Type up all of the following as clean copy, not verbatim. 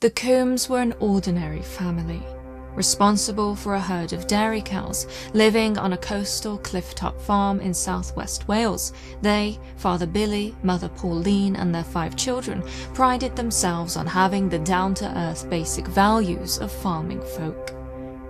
The Combes were an ordinary family, responsible for a herd of dairy cows living on a coastal clifftop farm in southwest Wales. They, Father Billy, Mother Pauline and their 5 children, prided themselves on having the down-to-earth basic values of farming folk.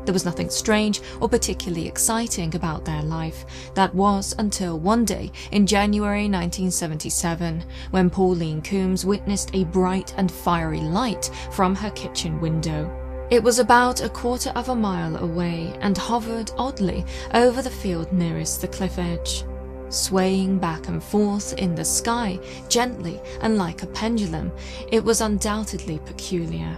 There was nothing strange or particularly exciting about their life. That was until one day in January 1977, when Pauline Combes witnessed a bright and fiery light from her kitchen window. It was about a quarter of a mile away and hovered oddly over the field nearest the cliff edge, swaying back and forth in the sky, gently and like a pendulum. It was undoubtedly peculiar.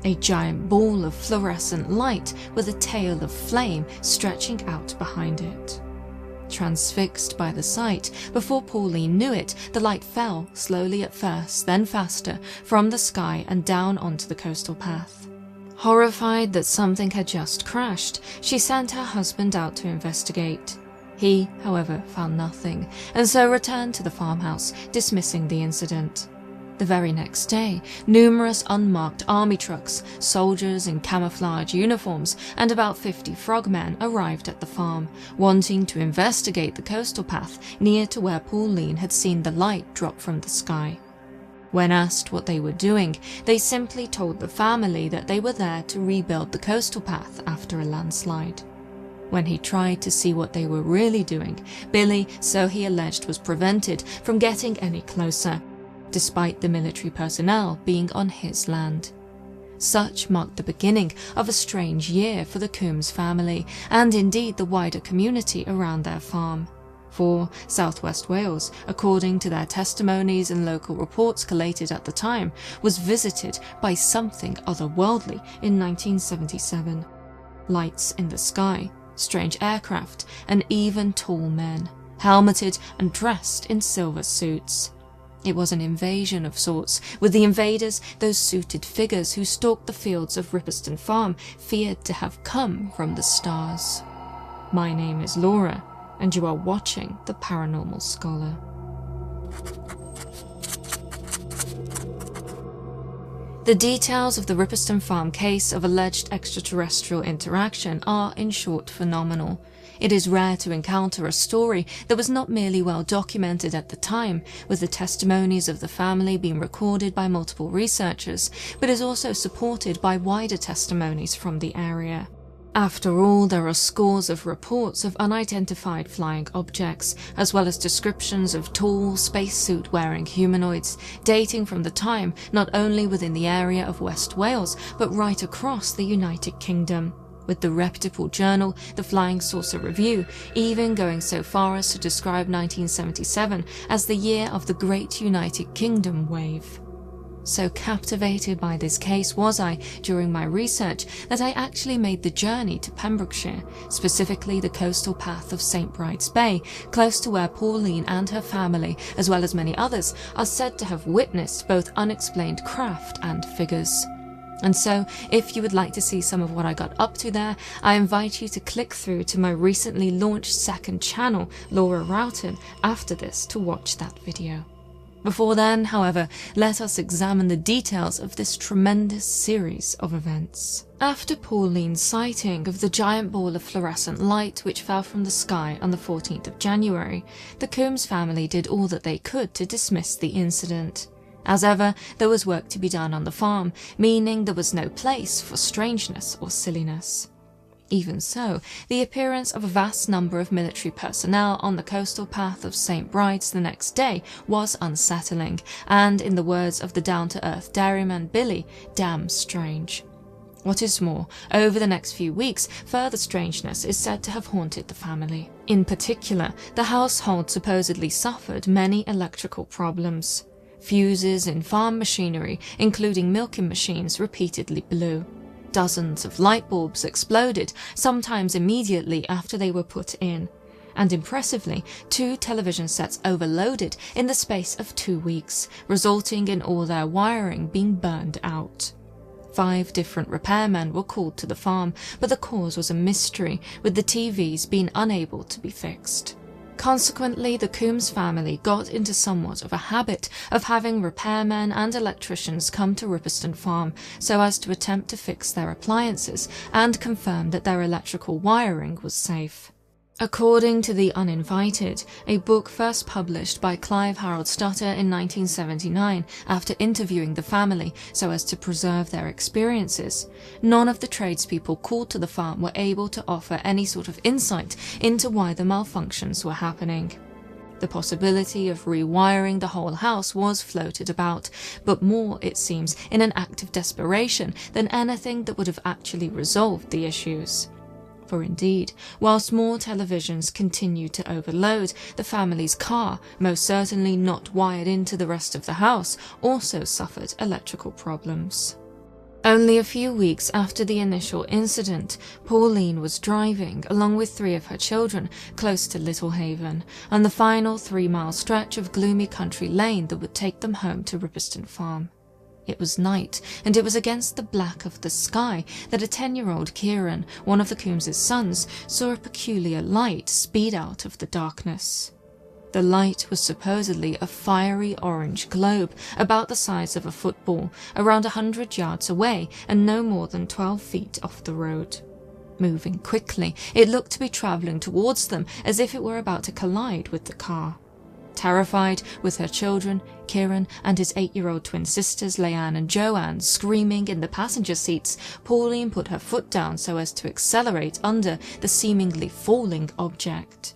A giant ball of fluorescent light with a tail of flame stretching out behind it. Transfixed by the sight, before Pauline knew it, the light fell, slowly at first, then faster, from the sky and down onto the coastal path. Horrified that something had just crashed, she sent her husband out to investigate. He, however, found nothing, and so returned to the farmhouse, dismissing the incident. The very next day, numerous unmarked army trucks, soldiers in camouflage uniforms, and about 50 frogmen arrived at the farm, wanting to investigate the coastal path near to where Pauline had seen the light drop from the sky. When asked what they were doing, they simply told the family that they were there to rebuild the coastal path after a landslide. When he tried to see what they were really doing, Billy, so he alleged, was prevented from getting any closer, despite the military personnel being on his land. Such marked the beginning of a strange year for the Combes family, and indeed the wider community around their farm. For southwest Wales, according to their testimonies and local reports collated at the time, was visited by something otherworldly in 1977. Lights in the sky, strange aircraft, and even tall men, helmeted and dressed in silver suits. It was an invasion of sorts, with the invaders, those suited figures who stalked the fields of Ripperston Farm, feared to have come from the stars. My name is Laura, and you are watching The Paranormal Scholar. The details of the Ripperston Farm case of alleged extraterrestrial interaction are, in short, phenomenal. It is rare to encounter a story that was not merely well documented at the time, with the testimonies of the family being recorded by multiple researchers, but is also supported by wider testimonies from the area. After all, there are scores of reports of unidentified flying objects, as well as descriptions of tall, spacesuit-wearing humanoids, dating from the time not only within the area of West Wales, but right across the United Kingdom, with the reputable journal The Flying Saucer Review even going so far as to describe 1977 as the year of the Great United Kingdom Wave. So captivated by this case was I during my research that I actually made the journey to Pembrokeshire, specifically the coastal path of St. Bride's Bay, close to where Pauline and her family, as well as many others, are said to have witnessed both unexplained craft and figures. And so, if you would like to see some of what I got up to there, I invite you to click through to my recently launched second channel, Laura Roughton, after this to watch that video. Before then, however, let us examine the details of this tremendous series of events. After Pauline's sighting of the giant ball of fluorescent light which fell from the sky on the 14th of January, the Combes family did all that they could to dismiss the incident. As ever, there was work to be done on the farm, meaning there was no place for strangeness or silliness. Even so, the appearance of a vast number of military personnel on the coastal path of St. Bride's the next day was unsettling, and, in the words of the down-to-earth dairyman Billy, damn strange. What is more, over the next few weeks, further strangeness is said to have haunted the family. In particular, the household supposedly suffered many electrical problems. Fuses in farm machinery, including milking machines, repeatedly blew. Dozens of light bulbs exploded, sometimes immediately after they were put in. And impressively, 2 television sets overloaded in the space of 2 weeks, resulting in all their wiring being burned out. 5 different repairmen were called to the farm, but the cause was a mystery, with the TVs being unable to be fixed. Consequently, the Coombs family got into somewhat of a habit of having repairmen and electricians come to Ripperston Farm so as to attempt to fix their appliances and confirm that their electrical wiring was safe. According to The Uninvited, a book first published by Clive Harold Stutter in 1979 after interviewing the family so as to preserve their experiences, none of the tradespeople called to the farm were able to offer any sort of insight into why the malfunctions were happening. The possibility of rewiring the whole house was floated about, but more, it seems, in an act of desperation than anything that would have actually resolved the issues. For indeed, whilst more televisions continued to overload, the family's car, most certainly not wired into the rest of the house, also suffered electrical problems. Only a few weeks after the initial incident, Pauline was driving, along with 3 of her children, close to Littlehaven, on the final 3-mile stretch of gloomy country lane that would take them home to Ripperston Farm. It was night, and it was against the black of the sky that a 10-year-old Kieran, one of the Coombs' sons, saw a peculiar light speed out of the darkness. The light was supposedly a fiery orange globe about the size of a football, around 100 yards away and no more than 12 feet off the road. Moving quickly, it looked to be travelling towards them as if it were about to collide with the car. Terrified, with her children, Kieran and his 8-year-old twin sisters Leanne and Joanne screaming in the passenger seats, Pauline put her foot down so as to accelerate under the seemingly falling object.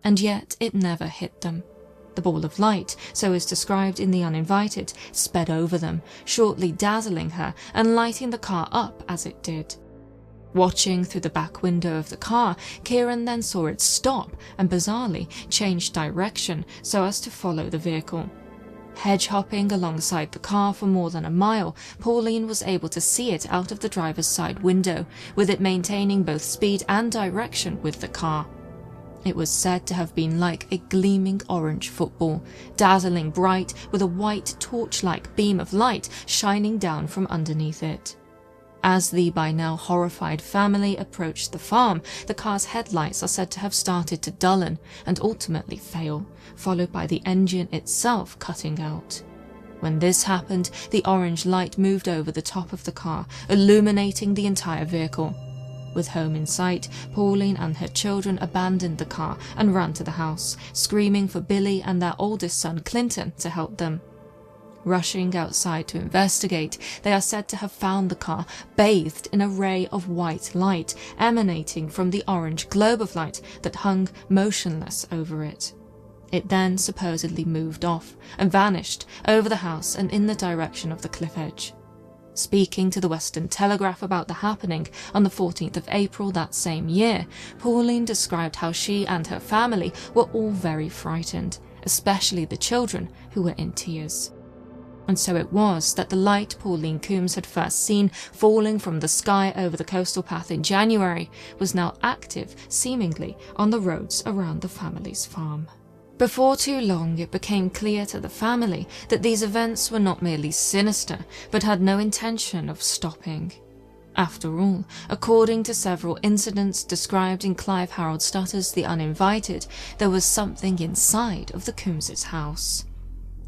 And yet it never hit them. The ball of light, so is described in The Uninvited, sped over them, shortly dazzling her and lighting the car up as it did. Watching through the back window of the car, Kieran then saw it stop and bizarrely changed direction so as to follow the vehicle. Hedge-hopping alongside the car for more than a mile, Pauline was able to see it out of the driver's side window, with it maintaining both speed and direction with the car. It was said to have been like a gleaming orange football, dazzling bright with a white torch-like beam of light shining down from underneath it. As the by now horrified family approached the farm, the car's headlights are said to have started to dullen and ultimately fail, followed by the engine itself cutting out. When this happened, the orange light moved over the top of the car, illuminating the entire vehicle. With home in sight, Pauline and her children abandoned the car and ran to the house, screaming for Billy and their oldest son Clinton to help them. Rushing outside to investigate, they are said to have found the car bathed in a ray of white light emanating from the orange globe of light that hung motionless over it. It then supposedly moved off and vanished over the house and in the direction of the cliff edge. Speaking to the Western Telegraph about the happening on the 14th of April that same year, Pauline described how she and her family were all very frightened, especially the children, who were in tears. And so it was that the light Pauline Coombs had first seen falling from the sky over the coastal path in January was now active, seemingly, on the roads around the family's farm. Before too long, it became clear to the family that these events were not merely sinister, but had no intention of stopping. After all, according to several incidents described in Clive Harold Stutter's The Uninvited, there was something inside of the Coombs' house.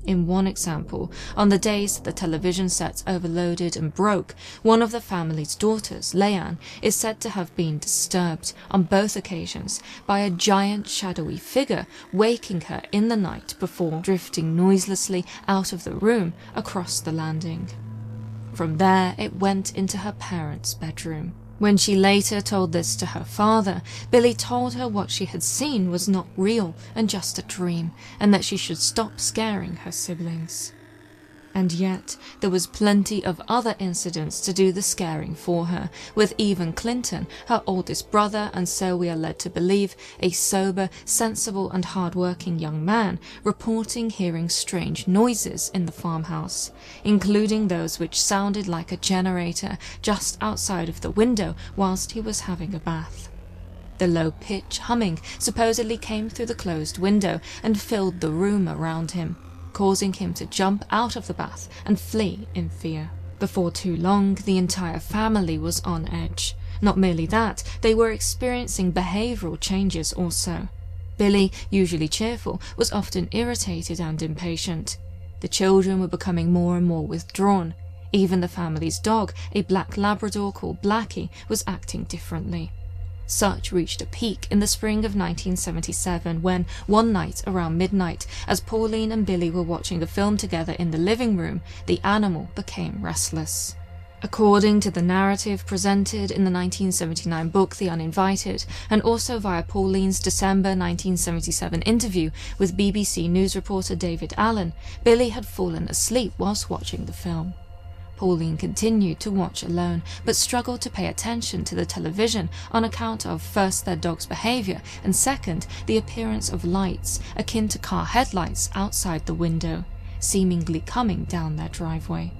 In one example, on the days that the television sets overloaded and broke, one of the family's daughters, Leanne, is said to have been disturbed on both occasions by a giant shadowy figure waking her in the night before drifting noiselessly out of the room across the landing. From there, it went into her parents' bedroom. When she later told this to her father, Billy told her what she had seen was not real and just a dream, and that she should stop scaring her siblings. And yet, there was plenty of other incidents to do the scaring for her, with even Clinton, her oldest brother, and so we are led to believe, a sober, sensible and hard-working young man, reporting hearing strange noises in the farmhouse, including those which sounded like a generator just outside of the window whilst he was having a bath. The low-pitch humming supposedly came through the closed window and filled the room around him, causing him to jump out of the bath and flee in fear. Before too long, the entire family was on edge. Not merely that, they were experiencing behavioural changes also. Billy, usually cheerful, was often irritated and impatient. The children were becoming more and more withdrawn. Even the family's dog, a black Labrador called Blackie, was acting differently. Such reached a peak in the spring of 1977 when, one night around midnight, as Pauline and Billy were watching a film together in the living room, the animal became restless. According to the narrative presented in the 1979 book The Uninvited, and also via Pauline's December 1977 interview with BBC News reporter David Allen, Billy had fallen asleep whilst watching the film. Pauline continued to watch alone, but struggled to pay attention to the television on account of, first, their dog's behaviour, and second, the appearance of lights akin to car headlights outside the window, seemingly coming down their driveway.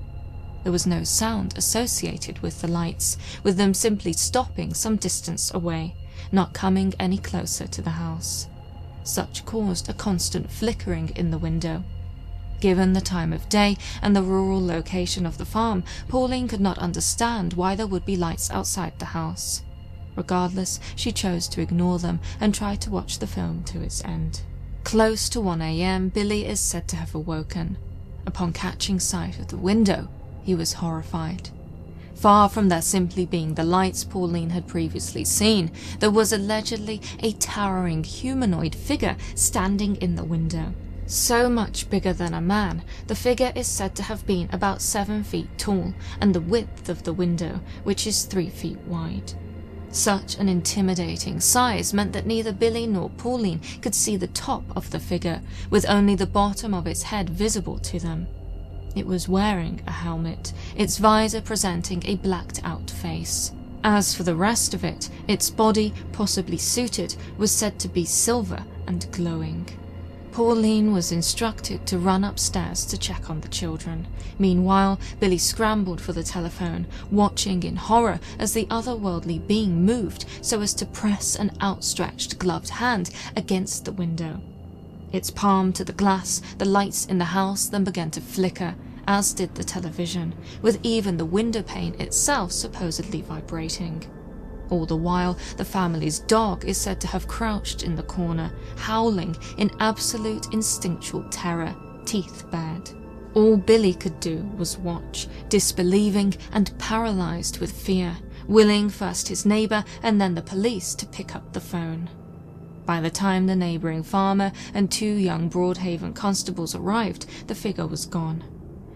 There was no sound associated with the lights, with them simply stopping some distance away, not coming any closer to the house. Such caused a constant flickering in the window. Given the time of day and the rural location of the farm, Pauline could not understand why there would be lights outside the house. Regardless, she chose to ignore them and tried to watch the film to its end. Close to 1 a.m, Billy is said to have awoken. Upon catching sight of the window, he was horrified. Far from there simply being the lights Pauline had previously seen, there was allegedly a towering humanoid figure standing in the window. So much bigger than a man, the figure is said to have been about 7 feet tall, and the width of the window, which is 3 feet wide. Such an intimidating size meant that neither Billy nor Pauline could see the top of the figure, with only the bottom of its head visible to them. It was wearing a helmet, its visor presenting a blacked-out face. As for the rest of it, its body, possibly suited, was said to be silver and glowing. Pauline was instructed to run upstairs to check on the children. Meanwhile, Billy scrambled for the telephone, watching in horror as the otherworldly being moved so as to press an outstretched gloved hand against the window. Its palm to the glass, the lights in the house then began to flicker, as did the television, with even the window pane itself supposedly vibrating. All the while, the family's dog is said to have crouched in the corner, howling in absolute instinctual terror, teeth bared. All Billy could do was watch, disbelieving and paralysed with fear, willing first his neighbour and then the police to pick up the phone. By the time the neighbouring farmer and 2 young Broadhaven constables arrived, the figure was gone.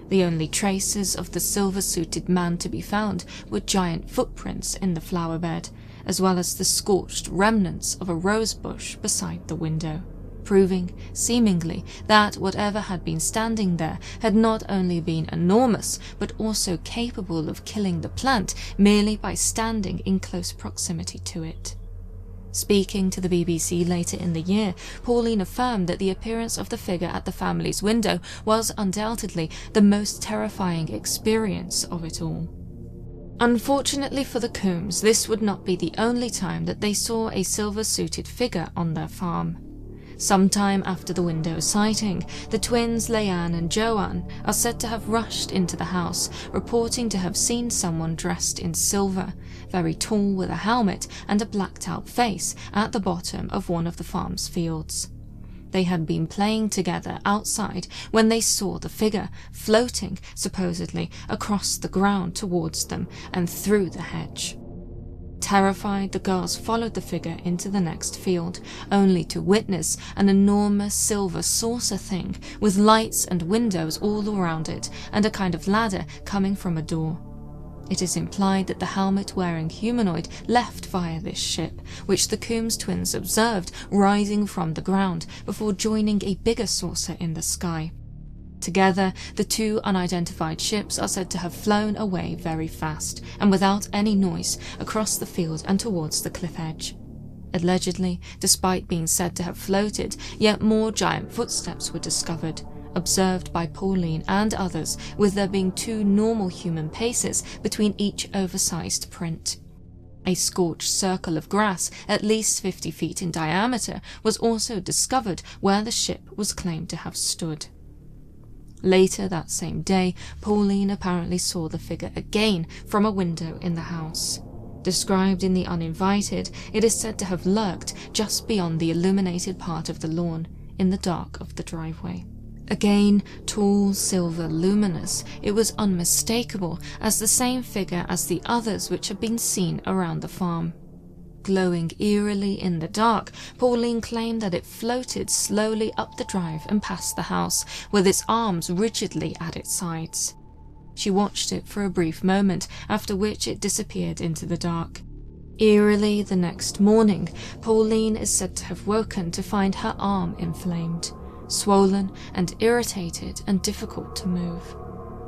The only traces of the silver-suited man to be found were giant footprints in the flower bed, as well as the scorched remnants of a rose bush beside the window, proving, seemingly, that whatever had been standing there had not only been enormous, but also capable of killing the plant merely by standing in close proximity to it. Speaking to the BBC later in the year, Pauline affirmed that the appearance of the figure at the family's window was undoubtedly the most terrifying experience of it all. Unfortunately for the Coombs, this would not be the only time that they saw a silver-suited figure on their farm. Sometime after the window sighting, the twins Leanne and Joanne are said to have rushed into the house, reporting to have seen someone dressed in silver, very tall with a helmet and a blacked-out face at the bottom of one of the farm's fields. They had been playing together outside when they saw the figure floating, supposedly, across the ground towards them and through the hedge. Terrified, the girls followed the figure into the next field, only to witness an enormous silver saucer thing with lights and windows all around it and a kind of ladder coming from a door. It is implied that the helmet-wearing humanoid left via this ship, which the Coombs twins observed rising from the ground before joining a bigger saucer in the sky. Together, the 2 unidentified ships are said to have flown away very fast, and without any noise, across the field and towards the cliff edge. Allegedly, despite being said to have floated, yet more giant footsteps were discovered, observed by Pauline and others, with there being 2 normal human paces between each oversized print. A scorched circle of grass, at least 50 feet in diameter, was also discovered where the ship was claimed to have stood. Later that same day, Pauline apparently saw the figure again from a window in the house. Described in the Uninvited, it is said to have lurked just beyond the illuminated part of the lawn, in the dark of the driveway. Again, tall, silver, luminous, it was unmistakable as the same figure as the others which had been seen around the farm. Glowing eerily in the dark, Pauline claimed that it floated slowly up the drive and past the house, with its arms rigidly at its sides. She watched it for a brief moment, after which it disappeared into the dark. Eerily the next morning, Pauline is said to have woken to find her arm inflamed, swollen and irritated and difficult to move.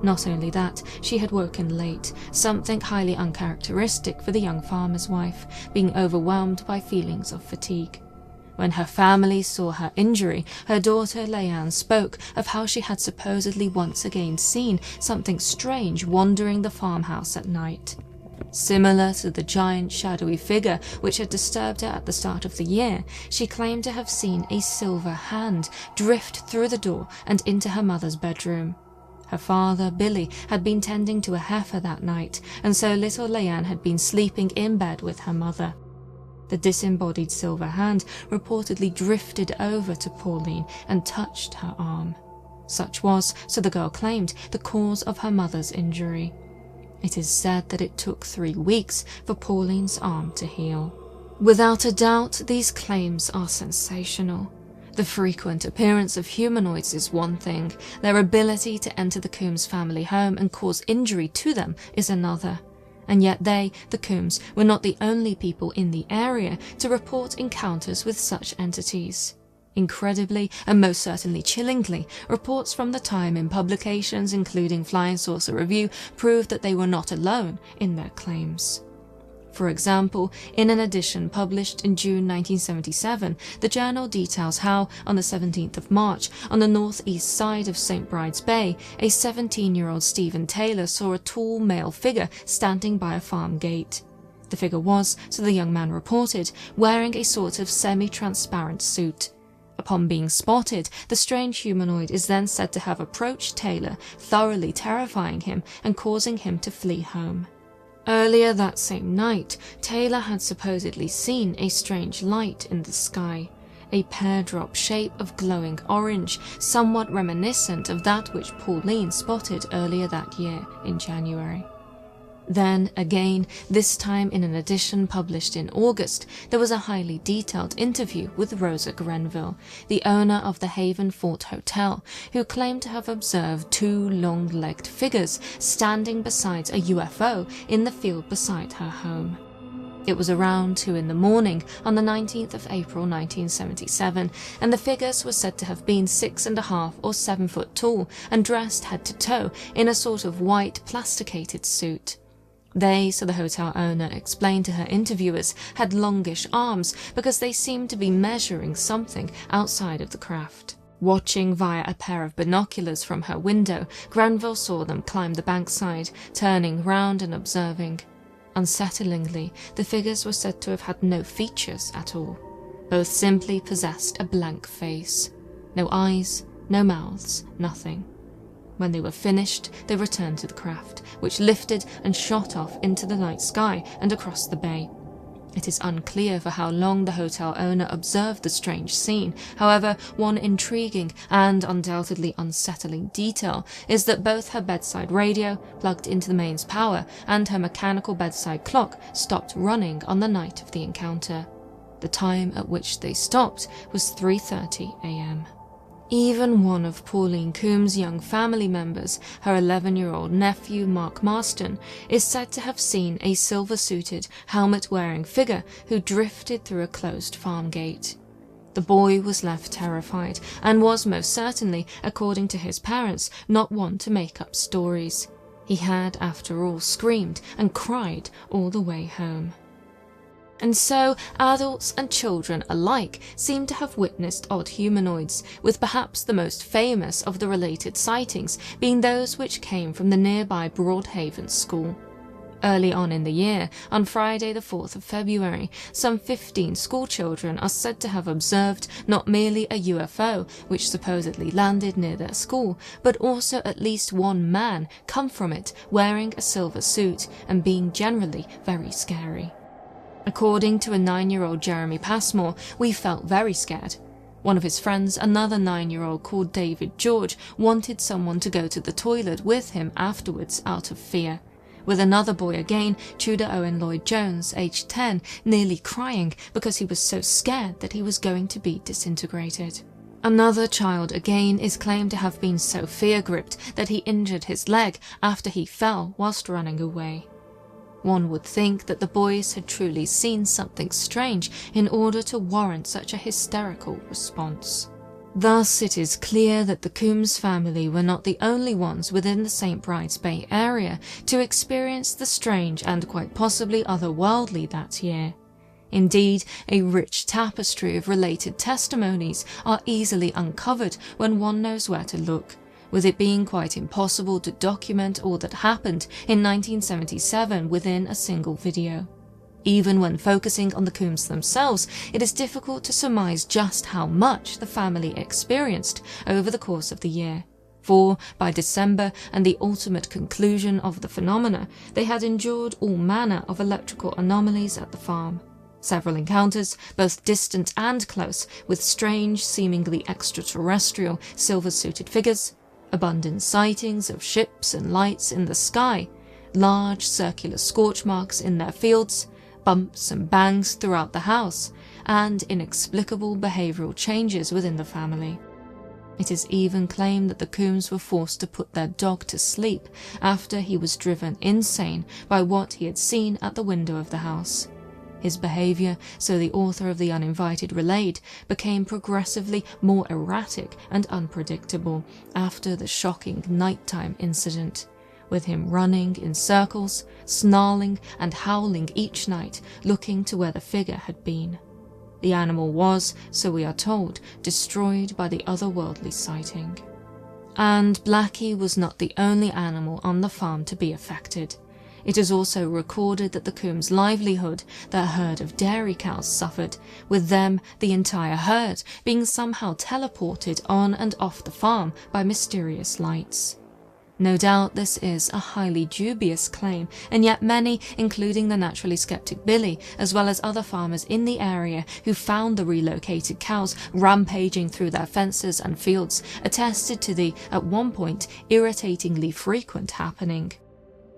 Not only that, she had woken late, something highly uncharacteristic for the young farmer's wife, being overwhelmed by feelings of fatigue. When her family saw her injury, her daughter Leanne spoke of how she had supposedly once again seen something strange wandering the farmhouse at night. Similar to the giant shadowy figure which had disturbed her at the start of the year, she claimed to have seen a silver hand drift through the door and into her mother's bedroom. Her father, Billy, had been tending to a heifer that night, and so little Leanne had been sleeping in bed with her mother. The disembodied silver hand reportedly drifted over to Pauline and touched her arm. Such was, so the girl claimed, the cause of her mother's injury. It is said that it took 3 weeks for Pauline's arm to heal. Without a doubt, these claims are sensational. The frequent appearance of humanoids is one thing, their ability to enter the Coombs family home and cause injury to them is another. And yet they, the Coombs, were not the only people in the area to report encounters with such entities. Incredibly, and most certainly chillingly, reports from the time in publications including Flying Saucer Review proved that they were not alone in their claims. For example, in an edition published in June 1977, the journal details how, on the 17th of March, on the northeast side of St. Bride's Bay, a 17-year-old Stephen Taylor saw a tall male figure standing by a farm gate. The figure was, so the young man reported, wearing a sort of semi-transparent suit. Upon being spotted, the strange humanoid is then said to have approached Taylor, thoroughly terrifying him and causing him to flee home. Earlier that same night, Taylor had supposedly seen a strange light in the sky, a pear-drop shape of glowing orange, somewhat reminiscent of that which Pauline spotted earlier that year in January. Then, again, this time in an edition published in August, there was a highly detailed interview with Rosa Grenville, the owner of the Haven Fort Hotel, who claimed to have observed 2 long-legged figures standing beside a UFO in the field beside her home. It was around 2 in the morning on the 19th of April 1977, and the figures were said to have been 6.5 or 7 foot tall and dressed head to toe in a sort of white plasticated suit. They, so the hotel owner explained to her interviewers, had longish arms because they seemed to be measuring something outside of the craft. Watching via a pair of binoculars from her window, Granville saw them climb the bankside, turning round and observing. Unsettlingly, the figures were said to have had no features at all. Both simply possessed a blank face. No eyes, no mouths, nothing. When they were finished, they returned to the craft, which lifted and shot off into the night sky and across the bay. It is unclear for how long the hotel owner observed the strange scene. However, one intriguing and undoubtedly unsettling detail is that both her bedside radio, plugged into the mains power, and her mechanical bedside clock stopped running on the night of the encounter. The time at which they stopped was 3:30 a.m. Even one of Pauline Coombs' young family members, her 11-year-old nephew Mark Marston, is said to have seen a silver-suited, helmet-wearing figure who drifted through a closed farm gate. The boy was left terrified and was most certainly, according to his parents, not one to make up stories. He had, after all, screamed and cried all the way home. And so, adults and children alike seem to have witnessed odd humanoids, with perhaps the most famous of the related sightings being those which came from the nearby Broadhaven school. Early on in the year, on Friday the 4th of February, some 15 schoolchildren are said to have observed not merely a UFO, which supposedly landed near their school, but also at least one man come from it wearing a silver suit and being generally very scary. According to a 9-year-old Jeremy Passmore, we felt very scared. One of his friends, another 9-year-old called David George, wanted someone to go to the toilet with him afterwards out of fear. With another boy again, Tudor Owen Lloyd-Jones, aged 10, nearly crying because he was so scared that he was going to be disintegrated. Another child again is claimed to have been so fear-gripped that he injured his leg after he fell whilst running away. One would think that the boys had truly seen something strange in order to warrant such a hysterical response. Thus, it is clear that the Coombs family were not the only ones within the St. Bride's Bay area to experience the strange and quite possibly otherworldly that year. Indeed, a rich tapestry of related testimonies are easily uncovered when one knows where to look, with it being quite impossible to document all that happened in 1977 within a single video. Even when focusing on the Coombs themselves, it is difficult to surmise just how much the family experienced over the course of the year. For, by December and the ultimate conclusion of the phenomena, they had endured all manner of electrical anomalies at the farm. Several encounters, both distant and close, with strange, seemingly extraterrestrial, silver-suited figures, abundant sightings of ships and lights in the sky, large circular scorch marks in their fields, bumps and bangs throughout the house, and inexplicable behavioural changes within the family. It is even claimed that the Coombs were forced to put their dog to sleep after he was driven insane by what he had seen at the window of the house. His behaviour, so the author of The Uninvited relayed, became progressively more erratic and unpredictable after the shocking nighttime incident, with him running in circles, snarling and howling each night, looking to where the figure had been. The animal was, so we are told, destroyed by the otherworldly sighting. And Blackie was not the only animal on the farm to be affected. It is also recorded that the Coombs' livelihood, their herd of dairy cows, suffered, with them the entire herd being somehow teleported on and off the farm by mysterious lights. No doubt this is a highly dubious claim, and yet many, including the naturally skeptic Billy, as well as other farmers in the area who found the relocated cows rampaging through their fences and fields, attested to the, at one point, irritatingly frequent happening.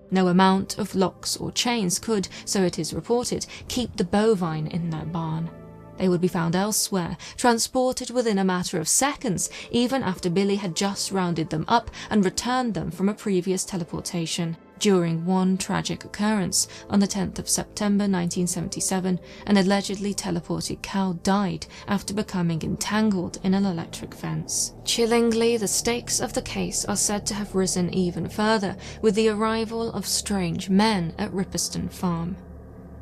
No amount of locks or chains could, so it is reported, keep the bovine in their barn. They would be found elsewhere, transported within a matter of seconds, even after Billy had just rounded them up and returned them from a previous teleportation. During one tragic occurrence, on the 10th of September 1977, an allegedly teleported cow died after becoming entangled in an electric fence. Chillingly, the stakes of the case are said to have risen even further with the arrival of strange men at Ripperston Farm.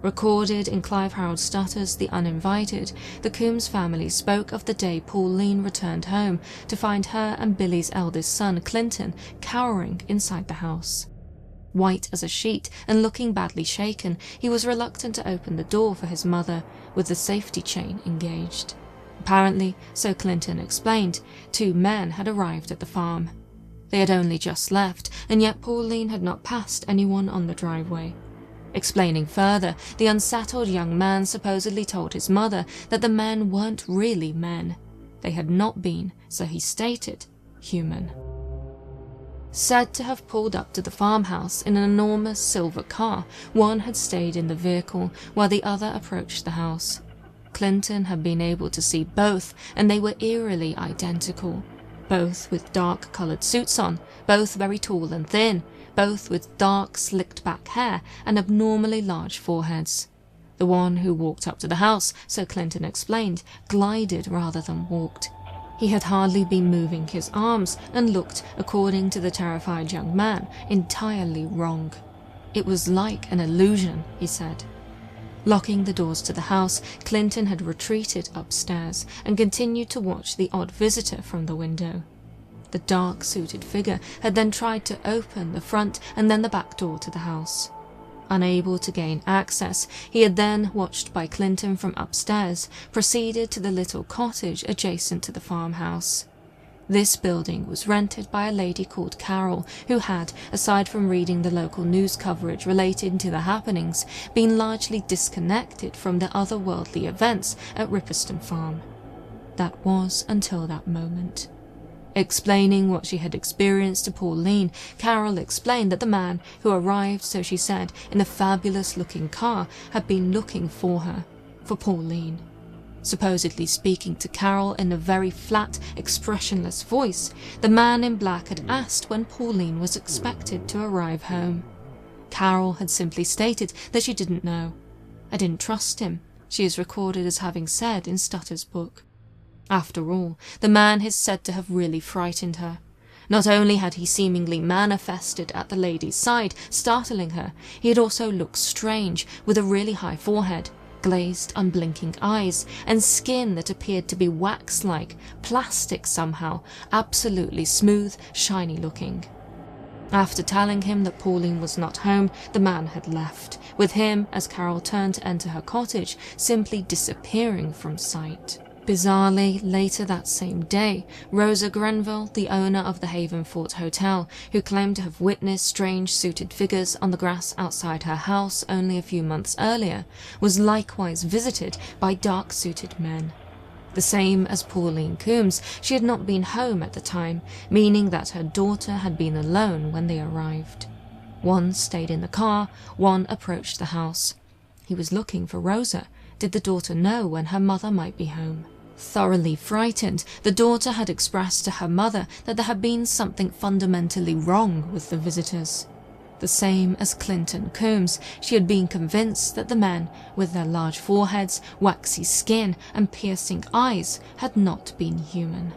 Recorded in Clive Harold Stutter's The Uninvited, the Coombs family spoke of the day Pauline returned home to find her and Billy's eldest son, Clinton, cowering inside the house. White as a sheet and looking badly shaken, he was reluctant to open the door for his mother, with the safety chain engaged. Apparently, so Clinton explained, 2 men had arrived at the farm. They had only just left, and yet Pauline had not passed anyone on the driveway. Explaining further, the unsettled young man supposedly told his mother that the men weren't really men. They had not been, so he stated, human. Said to have pulled up to the farmhouse in an enormous silver car, one had stayed in the vehicle while the other approached the house. Clinton had been able to see both, and they were eerily identical. Both with dark-coloured suits on, both very tall and thin, both with dark, slicked-back hair and abnormally large foreheads. The one who walked up to the house, so Clinton explained, glided rather than walked. He had hardly been moving his arms and looked, according to the terrified young man, entirely wrong. It was like an illusion, he said. Locking the doors to the house, Clinton had retreated upstairs and continued to watch the odd visitor from the window. The dark-suited figure had then tried to open the front and then the back door to the house. Unable to gain access, he had then, watched by Clinton from upstairs, proceeded to the little cottage adjacent to the farmhouse. This building was rented by a lady called Carol, who had, aside from reading the local news coverage relating to the happenings, been largely disconnected from the otherworldly events at Ripperston Farm. That was until that moment. Explaining what she had experienced to Pauline, Carol explained that the man who arrived, so she said, in a fabulous-looking car had been looking for her, for Pauline. Supposedly speaking to Carol in a very flat, expressionless voice, the man in black had asked when Pauline was expected to arrive home. Carol had simply stated that she didn't know. "I didn't trust him," she is recorded as having said in Stutter's book. After all, the man is said to have really frightened her. Not only had he seemingly manifested at the lady's side, startling her, he had also looked strange, with a really high forehead, glazed, unblinking eyes, and skin that appeared to be wax-like, plastic somehow, absolutely smooth, shiny looking. After telling him that Pauline was not home, the man had left, with him, as Carol turned to enter her cottage, simply disappearing from sight. Bizarrely, later that same day, Rosa Grenville, the owner of the Havenfort Hotel, who claimed to have witnessed strange suited figures on the grass outside her house only a few months earlier, was likewise visited by dark-suited men. The same as Pauline Coombs, she had not been home at the time, meaning that her daughter had been alone when they arrived. One stayed in the car, one approached the house. He was looking for Rosa. Did the daughter know when her mother might be home? Thoroughly frightened, the daughter had expressed to her mother that there had been something fundamentally wrong with the visitors. The same as Clinton Coombs, she had been convinced that the men, with their large foreheads, waxy skin, and piercing eyes, had not been human.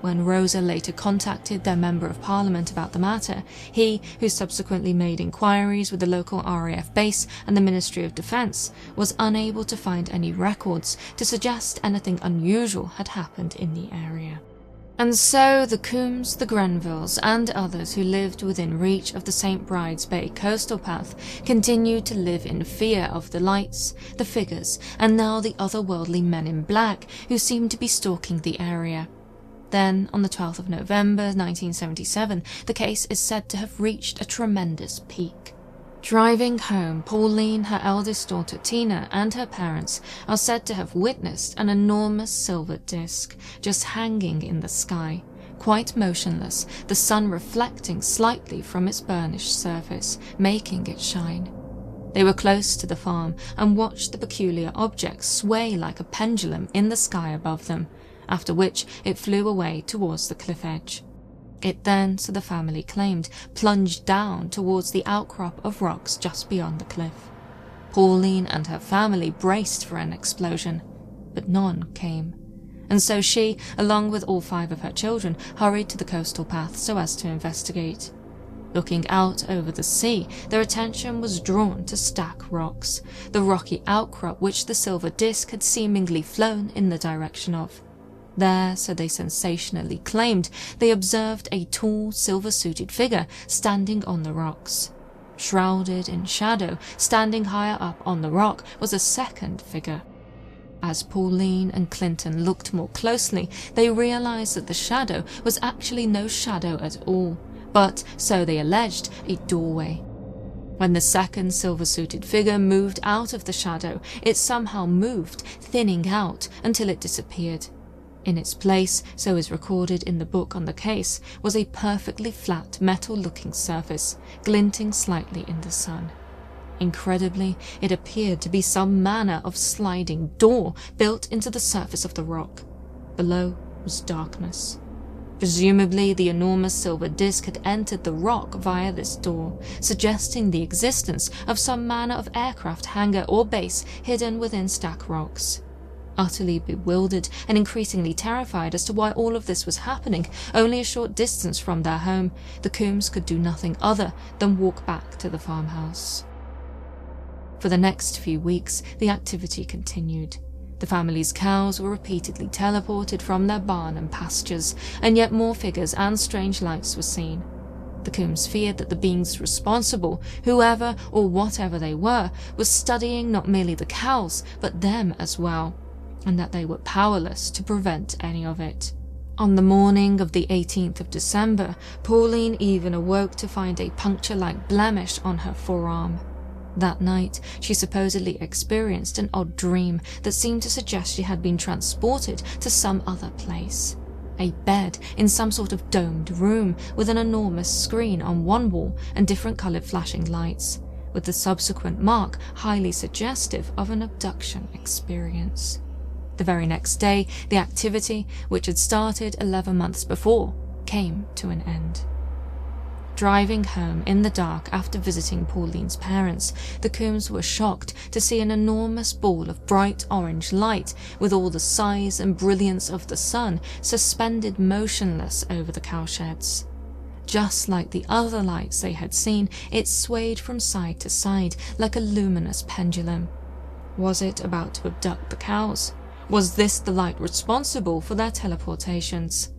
When Rosa later contacted their Member of Parliament about the matter, he, who subsequently made inquiries with the local RAF base and the Ministry of Defence, was unable to find any records to suggest anything unusual had happened in the area. And so the Coombs, the Grenvilles, and others who lived within reach of the St. Bride's Bay coastal path continued to live in fear of the lights, the figures, and now the otherworldly men in black who seemed to be stalking the area. Then, on the 12th of November 1977, the case is said to have reached a tremendous peak. Driving home, Pauline, her eldest daughter Tina, and her parents are said to have witnessed an enormous silver disc just hanging in the sky, quite motionless, the sun reflecting slightly from its burnished surface, making it shine. They were close to the farm and watched the peculiar object sway like a pendulum in the sky above them, after which it flew away towards the cliff edge. It then, so the family claimed, plunged down towards the outcrop of rocks just beyond the cliff. Pauline and her family braced for an explosion, but none came, and so she, along with all 5 of her children, hurried to the coastal path so as to investigate. Looking out over the sea, their attention was drawn to Stack Rocks, the rocky outcrop which the silver disc had seemingly flown in the direction of. There, so they sensationally claimed, they observed a tall, silver-suited figure standing on the rocks. Shrouded in shadow, standing higher up on the rock, was a second figure. As Pauline and Clinton looked more closely, they realized that the shadow was actually no shadow at all, but, so they alleged, a doorway. When the second silver-suited figure moved out of the shadow, it somehow moved, thinning out until it disappeared. In its place, so is recorded in the book on the case, was a perfectly flat metal-looking surface, glinting slightly in the sun. Incredibly, it appeared to be some manner of sliding door built into the surface of the rock. Below was darkness. Presumably, the enormous silver disc had entered the rock via this door, suggesting the existence of some manner of aircraft hangar or base hidden within Stack Rocks. Utterly bewildered and increasingly terrified as to why all of this was happening only a short distance from their home, the Coombs could do nothing other than walk back to the farmhouse. For the next few weeks, the activity continued. The family's cows were repeatedly teleported from their barn and pastures, and yet more figures and strange lights were seen. The Coombs feared that the beings responsible, whoever or whatever they were, was studying not merely the cows, but them as well, and that they were powerless to prevent any of it. On the morning of the 18th of December, Pauline even awoke to find a puncture-like blemish on her forearm. That night, she supposedly experienced an odd dream that seemed to suggest she had been transported to some other place. A bed in some sort of domed room with an enormous screen on one wall and different coloured flashing lights, with the subsequent mark highly suggestive of an abduction experience. The very next day, the activity, which had started 11 months before, came to an end. Driving home in the dark after visiting Pauline's parents, the Coombs were shocked to see an enormous ball of bright orange light with all the size and brilliance of the sun suspended motionless over the cowsheds. Just like the other lights they had seen, it swayed from side to side like a luminous pendulum. Was it about to abduct the cows? Was this the light responsible for their teleportations?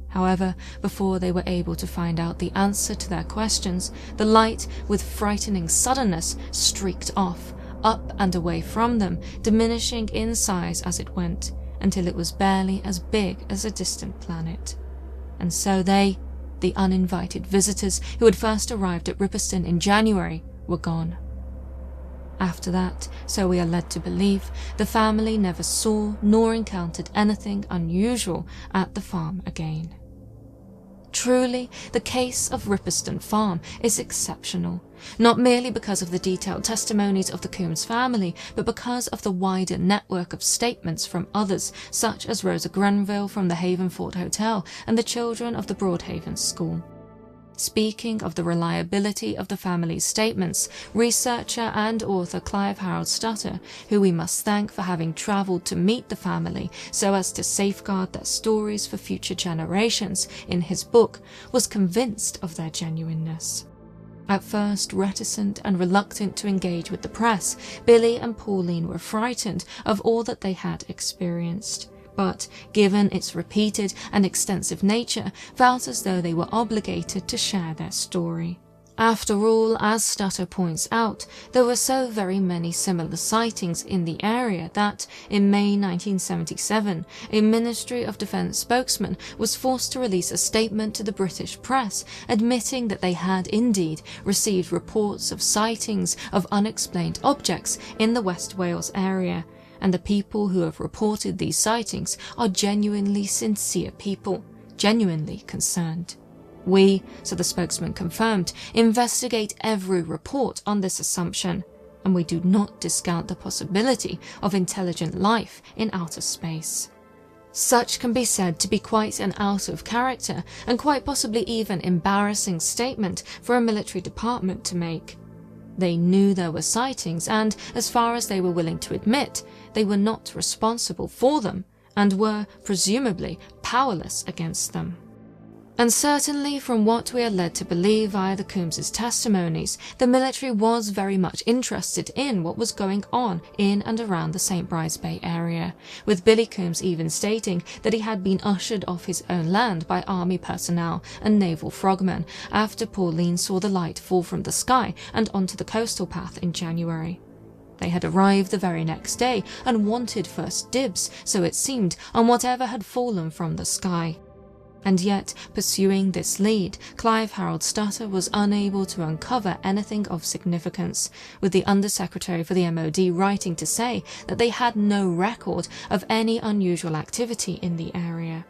However, before they were able to find out the answer to their questions, the light, with frightening suddenness, streaked off, up and away from them, diminishing in size as it went, until it was barely as big as a distant planet. And so they, the uninvited visitors who had first arrived at Ripperston in January, were gone. After that, so we are led to believe, the family never saw nor encountered anything unusual at the farm again. Truly, the case of Ripperston Farm is exceptional, not merely because of the detailed testimonies of the Coombs family, but because of the wider network of statements from others, such as Rosa Grenville from the Havenford Hotel and the children of the Broadhaven School. Speaking of the reliability of the family's statements, researcher and author Clive Harold Stutter, who we must thank for having travelled to meet the family so as to safeguard their stories for future generations in his book, was convinced of their genuineness. At first reticent and reluctant to engage with the press, Billy and Pauline were frightened of all that they had experienced, but, given its repeated and extensive nature, felt as though they were obligated to share their story. After all, as Stutter points out, there were so very many similar sightings in the area that, in May 1977, a Ministry of Defence spokesman was forced to release a statement to the British press admitting that they had indeed received reports of sightings of unexplained objects in the West Wales area, and the people who have reported these sightings are genuinely sincere people, genuinely concerned. We, so the spokesman confirmed, investigate every report on this assumption, and we do not discount the possibility of intelligent life in outer space. Such can be said to be quite an out-of-character and quite possibly even embarrassing statement for a military department to make. They knew there were sightings and, as far as they were willing to admit, they were not responsible for them and were, presumably, powerless against them. And certainly, from what we are led to believe via the Coombs' testimonies, the military was very much interested in what was going on in and around the St. Bride's Bay area, with Billy Coombs even stating that he had been ushered off his own land by army personnel and naval frogmen after Pauline saw the light fall from the sky and onto the coastal path in January. They had arrived the very next day and wanted first dibs, so it seemed, on whatever had fallen from the sky. And yet, pursuing this lead, Clive Harold Stutter was unable to uncover anything of significance, with the Undersecretary for the MOD writing to say that they had no record of any unusual activity in the area.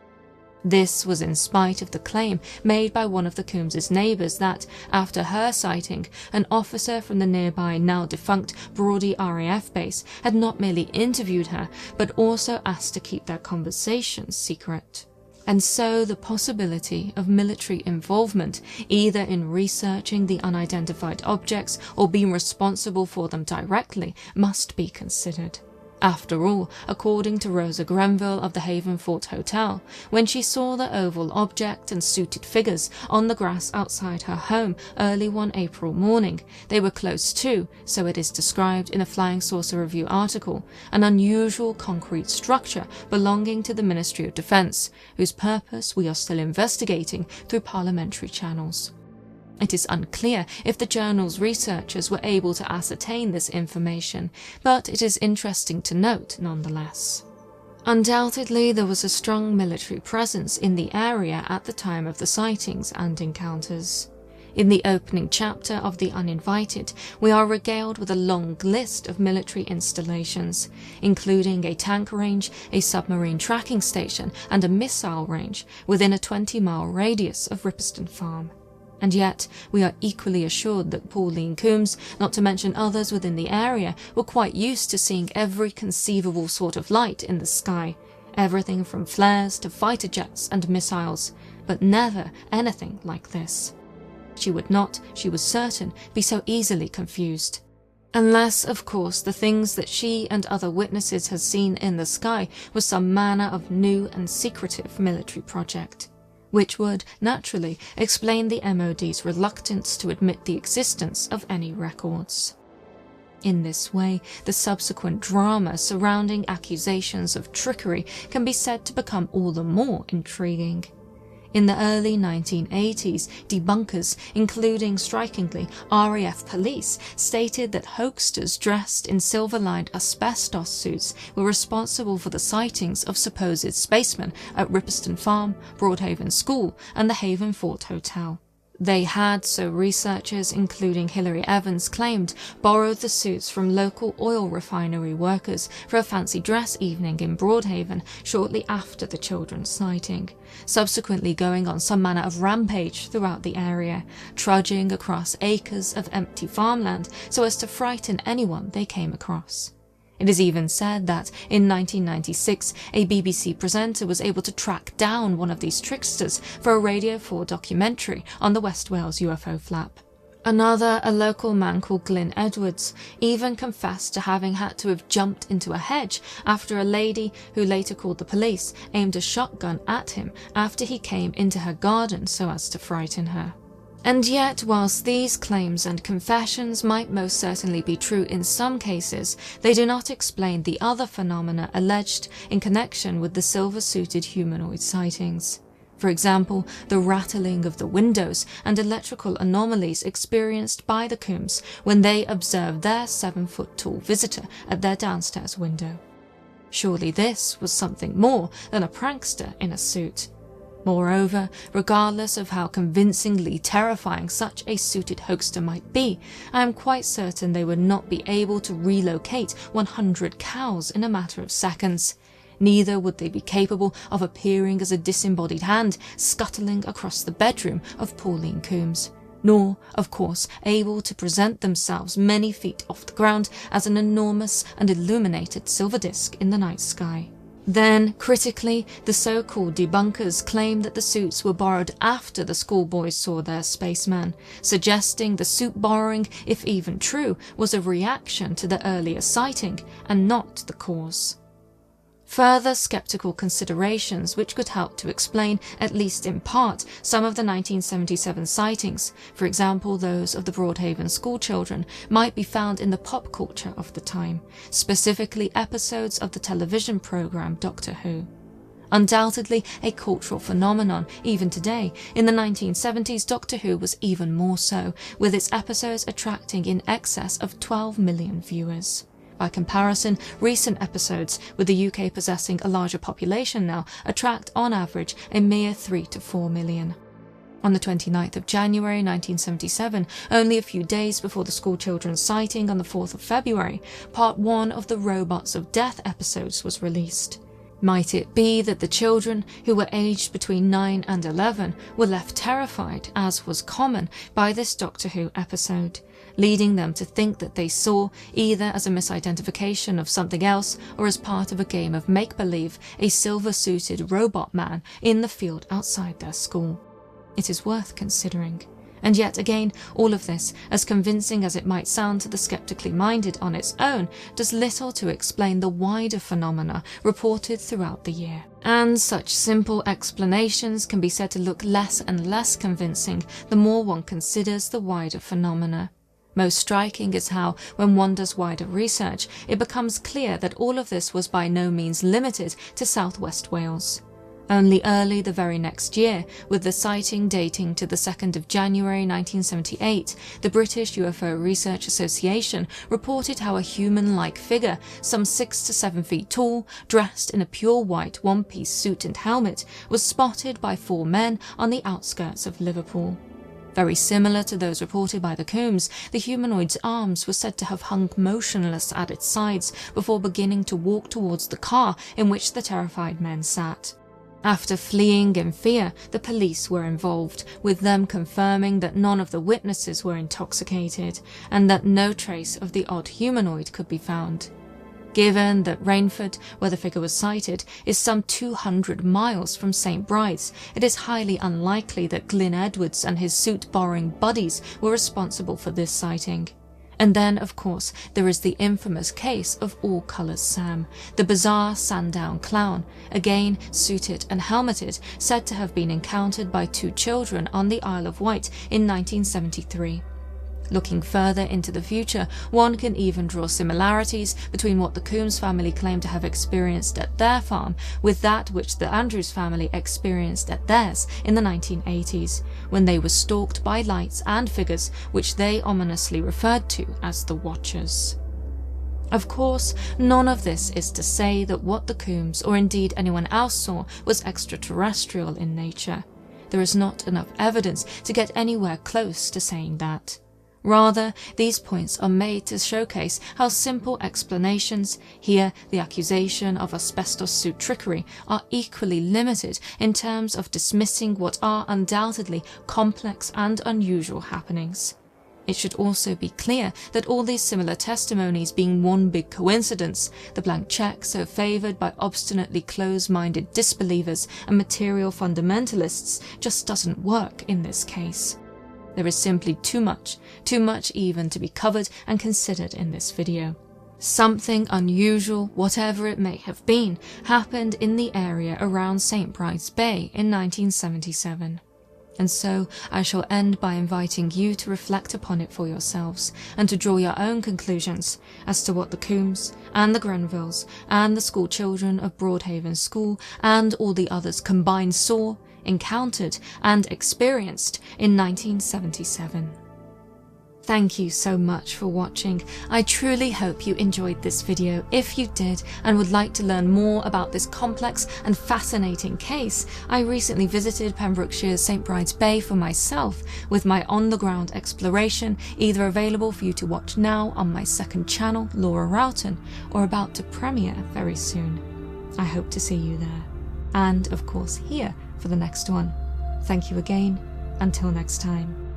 This was in spite of the claim made by one of the Coombs' neighbours that, after her sighting, an officer from the nearby now-defunct Brawdy RAF base had not merely interviewed her, but also asked to keep their conversations secret. And so the possibility of military involvement, either in researching the unidentified objects or being responsible for them directly, must be considered. After all, according to Rosa Grenville of the Havenford Hotel, when she saw the oval object and suited figures on the grass outside her home early one April morning, they were close to, so it is described in a Flying Saucer Review article, an unusual concrete structure belonging to the Ministry of Defence, whose purpose we are still investigating through parliamentary channels. It is unclear if the journal's researchers were able to ascertain this information, but it is interesting to note nonetheless. Undoubtedly, there was a strong military presence in the area at the time of the sightings and encounters. In the opening chapter of The Uninvited, we are regaled with a long list of military installations, including a tank range, a submarine tracking station, and a missile range within a 20-mile radius of Ripperston Farm. And yet, we are equally assured that Pauline Coombs, not to mention others within the area, were quite used to seeing every conceivable sort of light in the sky, everything from flares to fighter jets and missiles, but never anything like this. She would not, she was certain, be so easily confused. Unless, of course, the things that she and other witnesses had seen in the sky was some manner of new and secretive military project, which would, naturally, explain the MOD's reluctance to admit the existence of any records. In this way, the subsequent drama surrounding accusations of trickery can be said to become all the more intriguing. In the early 1980s, debunkers, including, strikingly, RAF police, stated that hoaxsters dressed in silver-lined asbestos suits were responsible for the sightings of supposed spacemen at Ripperston Farm, Broadhaven School, and the Haven Fort Hotel. They had, so researchers, including Hilary Evans, claimed, borrowed the suits from local oil refinery workers for a fancy dress evening in Broadhaven shortly after the children's sighting, subsequently going on some manner of rampage throughout the area, trudging across acres of empty farmland so as to frighten anyone they came across. It is even said that, in 1996, a BBC presenter was able to track down one of these tricksters for a Radio 4 documentary on the West Wales UFO flap. Another, a local man called Glyn Edwards, even confessed to having had to have jumped into a hedge after a lady, who later called the police, aimed a shotgun at him after he came into her garden so as to frighten her. And yet, whilst these claims and confessions might most certainly be true in some cases, they do not explain the other phenomena alleged in connection with the silver-suited humanoid sightings. For example, the rattling of the windows and electrical anomalies experienced by the Coombs when they observed their 7-foot-tall visitor at their downstairs window. Surely this was something more than a prankster in a suit. Moreover, regardless of how convincingly terrifying such a suited hoaxer might be, I am quite certain they would not be able to relocate 100 cows in a matter of seconds. Neither would they be capable of appearing as a disembodied hand scuttling across the bedroom of Pauline Coombs, nor, of course, able to present themselves many feet off the ground as an enormous and illuminated silver disc in the night sky. Then, critically, the so-called debunkers claim that the suits were borrowed after the schoolboys saw their spaceman, suggesting the suit borrowing, if even true, was a reaction to the earlier sighting and not the cause. Further skeptical considerations which could help to explain, at least in part, some of the 1977 sightings, for example those of the Broadhaven schoolchildren, might be found in the pop culture of the time, specifically episodes of the television programme Doctor Who. Undoubtedly a cultural phenomenon even today, in the 1970s Doctor Who was even more so, with its episodes attracting in excess of 12 million viewers. By comparison, recent episodes, with the UK possessing a larger population now, attract on average a mere 3 to 4 million. On the 29th of January 1977, only a few days before the schoolchildren's sighting on the 4th of February, part 1 of the Robots of Death episodes was released. Might it be that the children, who were aged between 9 and 11, were left terrified, as was common, by this Doctor Who episode, leading them to think that they saw, either as a misidentification of something else or as part of a game of make-believe, a silver-suited robot man in the field outside their school? It is worth considering. And yet again, all of this, as convincing as it might sound to the skeptically minded on its own, does little to explain the wider phenomena reported throughout the year. And such simple explanations can be said to look less and less convincing the more one considers the wider phenomena. Most striking is how, when one does wider research, it becomes clear that all of this was by no means limited to South West Wales. Only early the very next year, with the sighting dating to the 2nd of January 1978, the British UFO Research Association reported how a human-like figure, some 6 to 7 feet tall, dressed in a pure white one-piece suit and helmet, was spotted by 4 men on the outskirts of Liverpool. Very similar to those reported by the Coombs, the humanoid's arms were said to have hung motionless at its sides before beginning to walk towards the car in which the terrified men sat. After fleeing in fear, the police were involved, with them confirming that none of the witnesses were intoxicated and that no trace of the odd humanoid could be found. Given that Rainford, where the figure was sighted, is some 200 miles from St. Bride's, it is highly unlikely that Glyn Edwards and his suit-borrowing buddies were responsible for this sighting. And then, of course, there is the infamous case of All Colours Sam, the bizarre Sandown clown, again suited and helmeted, said to have been encountered by 2 children on the Isle of Wight in 1973. Looking further into the future, one can even draw similarities between what the Coombs family claimed to have experienced at their farm with that which the Andrews family experienced at theirs in the 1980s, when they were stalked by lights and figures which they ominously referred to as the Watchers. Of course, none of this is to say that what the Coombs, or indeed anyone else, saw was extraterrestrial in nature. There is not enough evidence to get anywhere close to saying that. Rather, these points are made to showcase how simple explanations, here the accusation of asbestos suit trickery, are equally limited in terms of dismissing what are undoubtedly complex and unusual happenings. It should also be clear that all these similar testimonies being one big coincidence, the blank check so favoured by obstinately close-minded disbelievers and material fundamentalists, just doesn't work in this case. There is simply too much even to be covered and considered in this video. Something unusual, whatever it may have been, happened in the area around St. Bride's Bay in 1977. And so I shall end by inviting you to reflect upon it for yourselves and to draw your own conclusions as to what the Coombs and the Grenvilles and the school children of Broadhaven School and all the others combined saw, encountered and experienced in 1977. Thank you so much for watching. I truly hope you enjoyed this video. If you did and would like to learn more about this complex and fascinating case, I recently visited Pembrokeshire's St. Bride's Bay for myself with my on-the-ground exploration, either available for you to watch now on my second channel, Laura Roughton, or about to premiere very soon. I hope to see you there. And, of course, here for the next one. Thank you again. Until next time.